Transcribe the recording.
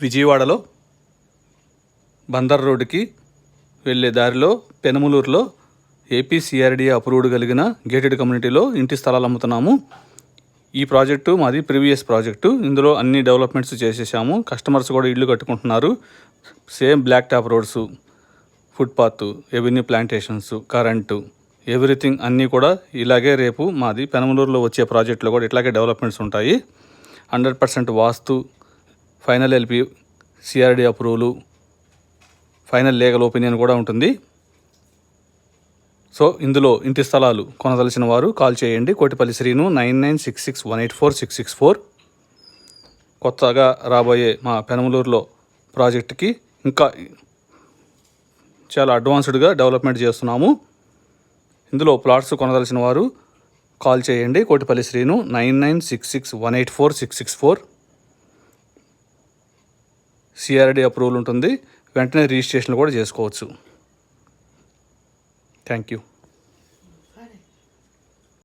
విజయవాడలో బందర్ రోడ్డుకి వెళ్ళే దారిలో పెనమలూరులో ఏపీసీఆర్డీఏ అప్రూవ్డ్ కలిగిన గేటెడ్ కమ్యూనిటీలో ఇంటి స్థలాలు అమ్ముతున్నాము. ఈ ప్రాజెక్టు మాది ప్రీవియస్ ప్రాజెక్టు. ఇందులో అన్ని డెవలప్మెంట్స్ చేసేసాము. కస్టమర్స్ కూడా ఇళ్ళు కట్టుకుంటున్నారు. Same black top roads, footpath, avenue plantations, current, everything అన్నీ కూడా ఇలాగే రేపు మాది పెనమలూరులో వచ్చే ప్రాజెక్టులో కూడా ఇట్లాగే డెవలప్మెంట్స్ ఉంటాయి. 100% వాస్తు, final LP, CRD approval, final legal opinion కూడా ఉంటుంది. సో ఇందులో ఇంటి స్థలాలు కొనదలిచిన వారు కాల్ చేయండి. కోటిపల్లి శ్రీను 9966184664. కొత్తగా రాబోయే మా పెనమలూరులో ప్రాజెక్టుకి ఇంకా చాలా అడ్వాన్స్డ్గా డెవలప్మెంట్ చేస్తున్నాము. ఇందులో ప్లాట్స్ కొనదలిచిన వారు కాల్ చేయండి. కోటిపల్లి శ్రీను 9966184664. సిఆర్డీ అప్రూవల్ ఉంటుంది. వెంటనే రిజిస్ట్రేషన్ కూడా చేసుకోవచ్చు. Thank you.